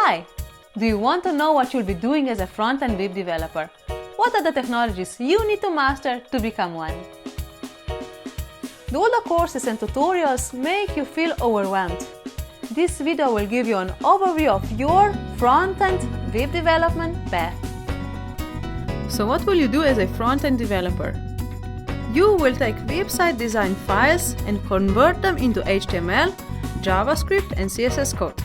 Hi! Do you want to know what you'll be doing as a front-end web developer? What are the technologies you need to master to become one? Do all the courses and tutorials make you feel overwhelmed? This video will give you an overview of your front-end web development path. So what will you do as a front-end developer? You will take website design files and convert them into HTML, JavaScript and CSS code.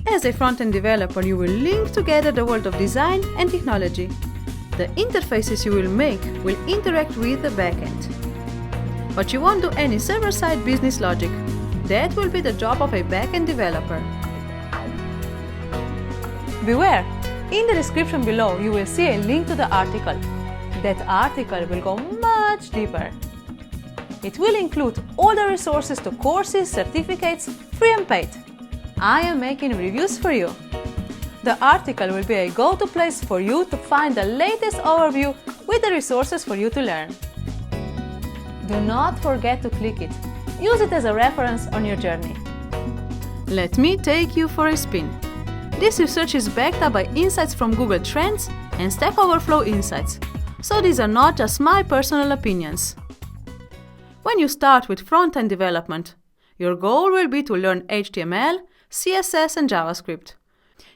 As a front-end developer, you will link together the world of design and technology. The interfaces you will make will interact with the backend. But you won't do any server-side business logic. That will be the job of a backend developer. Beware! In the description below, you will see a link to the article. That article will go much deeper. It will include all the resources to courses, certificates, free and paid. I am making reviews for you. The article will be a go-to place for you to find the latest overview with the resources for you to learn. Do not forget to click it. Use it as a reference on your journey. Let me take you for a spin. This research is backed up by insights from Google Trends and Stackoverflow insights, so these are not just my personal opinions. When you start with front-end development, your goal will be to learn HTML, CSS and JavaScript.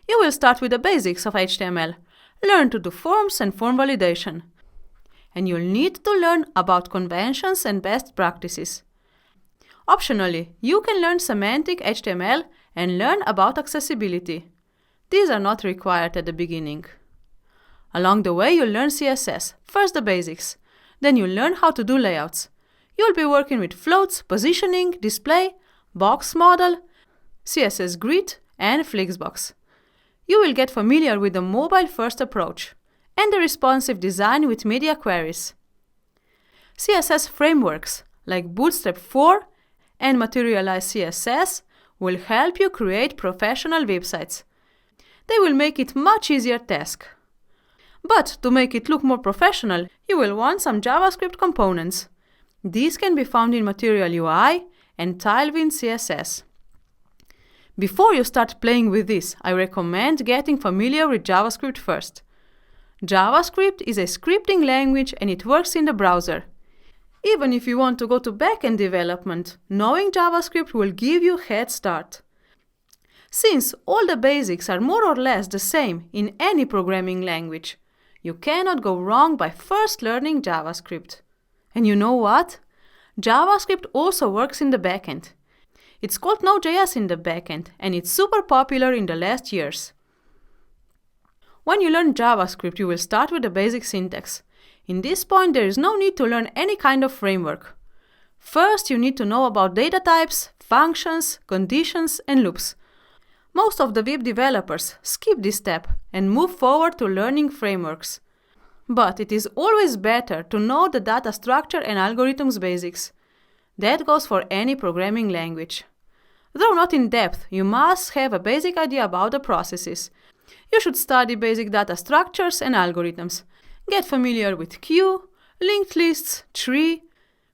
You will start with the basics of HTML, learn to do forms and form validation. And you'll need to learn about conventions and best practices. Optionally, you can learn semantic HTML and learn about accessibility. These are not required at the beginning. Along the way, you'll learn CSS, first the basics. Then you'll learn how to do layouts. You'll be working with floats, positioning, display, box model, CSS grid and Flexbox. You will get familiar with the mobile-first approach and the responsive design with media queries. CSS frameworks like Bootstrap 4 and Materialize CSS will help you create professional websites. They will make it much easier task. But to make it look more professional, you will want some JavaScript components. These can be found in Material UI and Tailwind CSS. Before you start playing with this, I recommend getting familiar with JavaScript first. JavaScript is a scripting language and it works in the browser. Even if you want to go to backend development, knowing JavaScript will give you a head start. Since all the basics are more or less the same in any programming language, you cannot go wrong by first learning JavaScript. And you know what? JavaScript also works in the backend. It's called Node.js in the backend, and it's super popular in the last years. When you learn JavaScript, you will start with the basic syntax. In this point, there is no need to learn any kind of framework. First, you need to know about data types, functions, conditions, and loops. Most of the web developers skip this step and move forward to learning frameworks. But it is always better to know the data structure and algorithms basics. That goes for any programming language. Though not in depth, you must have a basic idea about the processes. You should study basic data structures and algorithms. Get familiar with queue, linked lists, tree,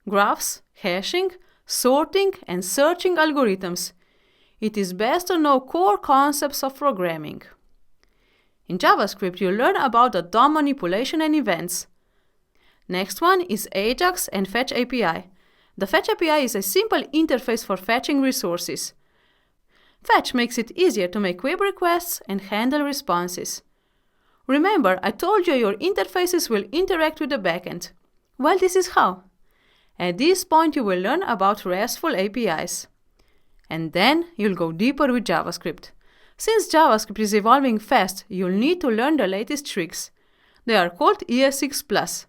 graphs, hashing, sorting, and searching algorithms. It is best to know core concepts of programming. In JavaScript, you learn about the DOM manipulation and events. Next one is Ajax and Fetch API. The Fetch API is a simple interface for fetching resources. Fetch makes it easier to make web requests and handle responses. Remember, I told you your interfaces will interact with the backend. Well, this is how. At this point, you will learn about RESTful APIs. And then you'll go deeper with JavaScript. Since JavaScript is evolving fast, you'll need to learn the latest tricks. They are called ES6+.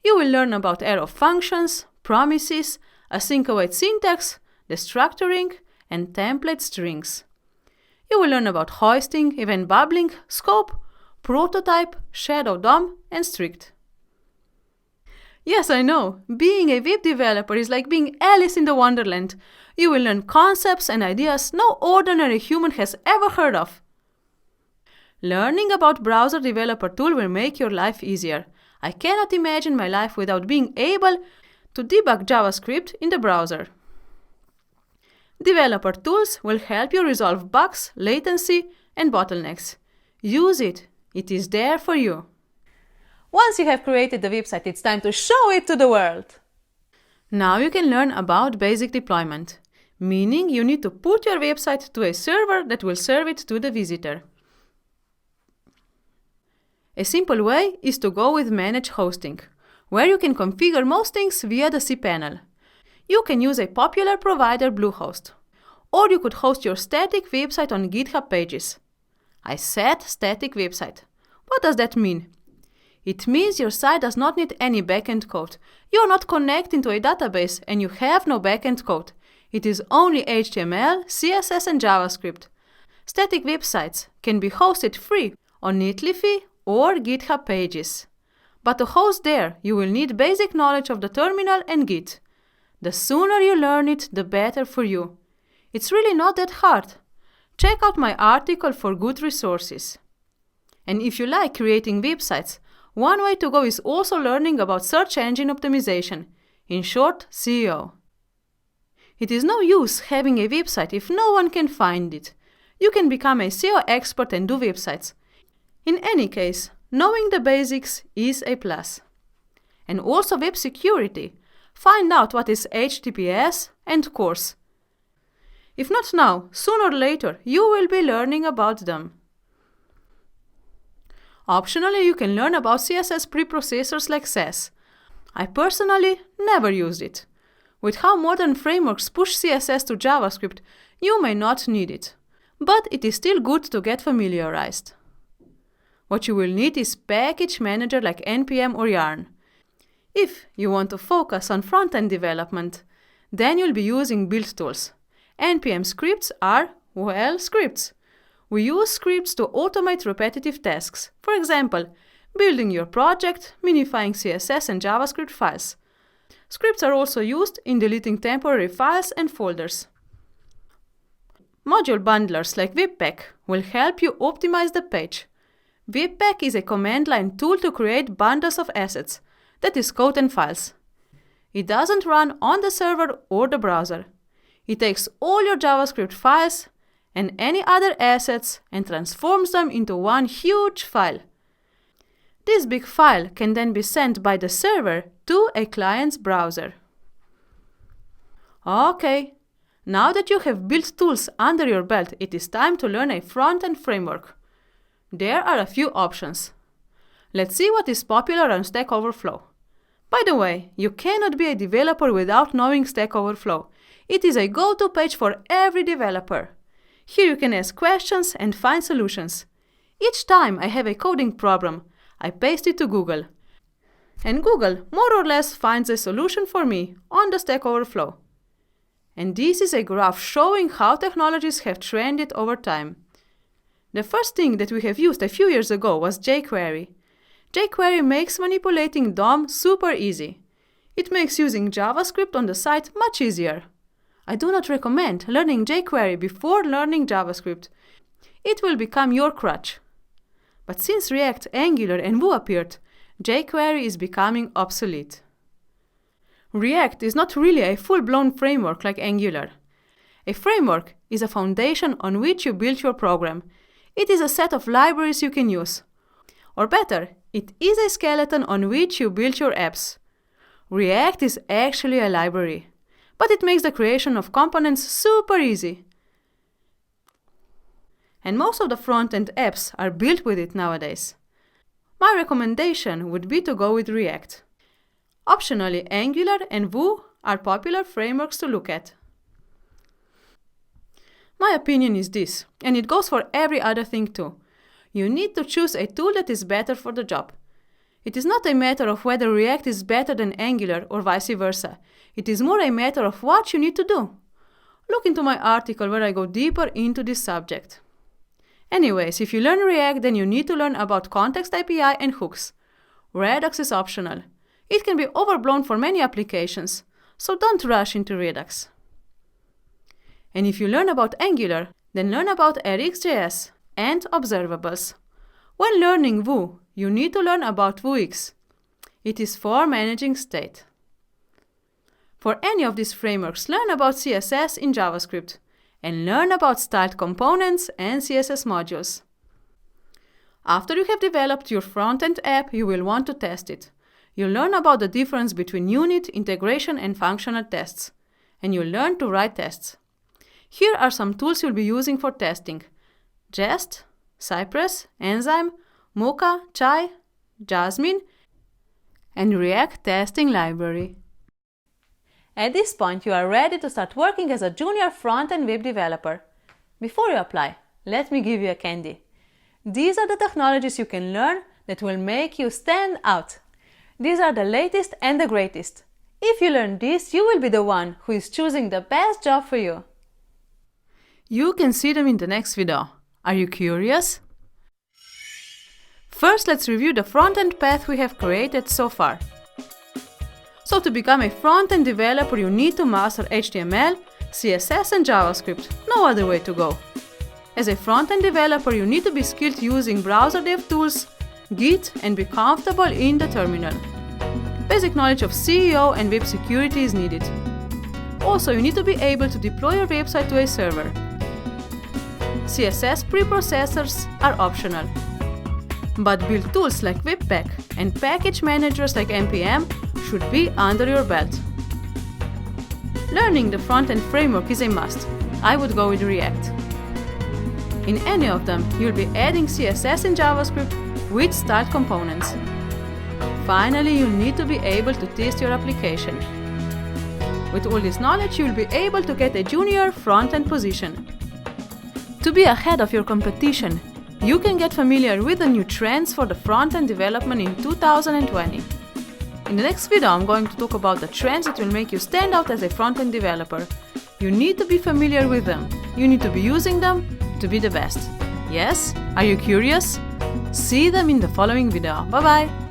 You will learn about arrow functions, promises, async await syntax, destructuring, and template strings. You will learn about hoisting, event bubbling, scope, prototype, shadow DOM, and strict. Yes, I know, being a web developer is like being Alice in the Wonderland. You will learn concepts and ideas no ordinary human has ever heard of. Learning about Browser Developer Tool will make your life easier. I cannot imagine my life without being able to debug JavaScript in the browser. Developer tools will help you resolve bugs, latency, and bottlenecks. Use it. It is there for you. Once you have created the website, it's time to show it to the world. Now you can learn about basic deployment, meaning you need to put your website to a server that will serve it to the visitor. A simple way is to go with Manage Hosting, where you can configure most things via the cPanel. You can use a popular provider, Bluehost, or you could host your static website on GitHub pages. I said static website. What does that mean? It means your site does not need any backend code. You are not connecting to a database and you have no backend code. It is only HTML, CSS and JavaScript. Static websites can be hosted free on Netlify or GitHub pages. But to host there, you will need basic knowledge of the terminal and Git. The sooner you learn it, the better for you. It's really not that hard. Check out my article for good resources. And if you like creating websites, one way to go is also learning about search engine optimization, in short, SEO. It is no use having a website if no one can find it. You can become a SEO expert and do websites. In any case, knowing the basics is a plus. And also web security. Find out what is HTTPS and CORS. If not now, sooner or later, you will be learning about them. Optionally, you can learn about CSS preprocessors like Sass. I personally never used it. With how modern frameworks push CSS to JavaScript, you may not need it. But it is still good to get familiarized. What you will need is package manager like NPM or Yarn. If you want to focus on front-end development, then you'll be using build tools. NPM scripts are, well, scripts. We use scripts to automate repetitive tasks. For example, building your project, minifying CSS and JavaScript files. Scripts are also used in deleting temporary files and folders. Module bundlers like Webpack will help you optimize the page. Webpack is a command line tool to create bundles of assets, that is code and files. It doesn't run on the server or the browser. It takes all your JavaScript files and any other assets and transforms them into one huge file. This big file can then be sent by the server to a client's browser. Okay, now that you have built tools under your belt, it is time to learn a front-end framework. There are a few options. Let's see what is popular on Stackoverflow. By the way, you cannot be a developer without knowing Stackoverflow. It is a go-to page for every developer. Here you can ask questions and find solutions. Each time I have a coding problem, I paste it to Google. And Google more or less finds a solution for me on the Stackoverflow. And this is a graph showing how technologies have trended over time. The first thing that we have used a few years ago was jQuery. jQuery makes manipulating DOM super easy. It makes using JavaScript on the site much easier. I do not recommend learning jQuery before learning JavaScript. It will become your crutch. But since React, Angular and Vue appeared, jQuery is becoming obsolete. React is not really a full-blown framework like Angular. A framework is a foundation on which you build your program. It is a set of libraries you can use. Or better, it is a skeleton on which you build your apps. React is actually a library, but it makes the creation of components super easy. And most of the front-end apps are built with it nowadays. My recommendation would be to go with React. Optionally, Angular and Vue are popular frameworks to look at. My opinion is this, and it goes for every other thing too. You need to choose a tool that is better for the job. It is not a matter of whether React is better than Angular or vice versa. It is more a matter of what you need to do. Look into my article where I go deeper into this subject. Anyways, if you learn React, then you need to learn about Context API and hooks. Redux is optional. It can be overblown for many applications, so don't rush into Redux. And if you learn about Angular, then learn about RxJS and observables. When learning Vue, you need to learn about Vuex. It is for managing state. For any of these frameworks, learn about CSS in JavaScript and learn about styled components and CSS modules. After you have developed your front-end app, you will want to test it. You'll learn about the difference between unit, integration, and functional tests, and you'll learn to write tests. Here are some tools you'll be using for testing: Jest, Cypress, Enzyme, Mocha, Chai, Jasmine, and React Testing Library. At this point, you are ready to start working as a junior front-end web developer. Before you apply, let me give you a candy. These are the technologies you can learn that will make you stand out. These are the latest and the greatest. If you learn this, you will be the one who is choosing the best job for you. You can see them in the next video. Are you curious? First, let's review the front-end path we have created so far. So to become a front-end developer, you need to master HTML, CSS and JavaScript. No other way to go. As a front-end developer, you need to be skilled using browser dev tools, Git, and be comfortable in the terminal. Basic knowledge of SEO and web security is needed. Also, you need to be able to deploy your website to a server. CSS preprocessors are optional, but build tools like Webpack and package managers like npm should be under your belt. Learning the front-end framework is a must. I would go with React. In any of them, you'll be adding CSS and JavaScript with styled components. Finally, you need to be able to test your application. With all this knowledge, you'll be able to get a junior front-end position. To be ahead of your competition, you can get familiar with the new trends for the front-end development in 2020. In the next video, I'm going to talk about the trends that will make you stand out as a front-end developer. You need to be familiar with them. You need to be using them to be the best. Yes? Are you curious? See them in the following video. Bye-bye!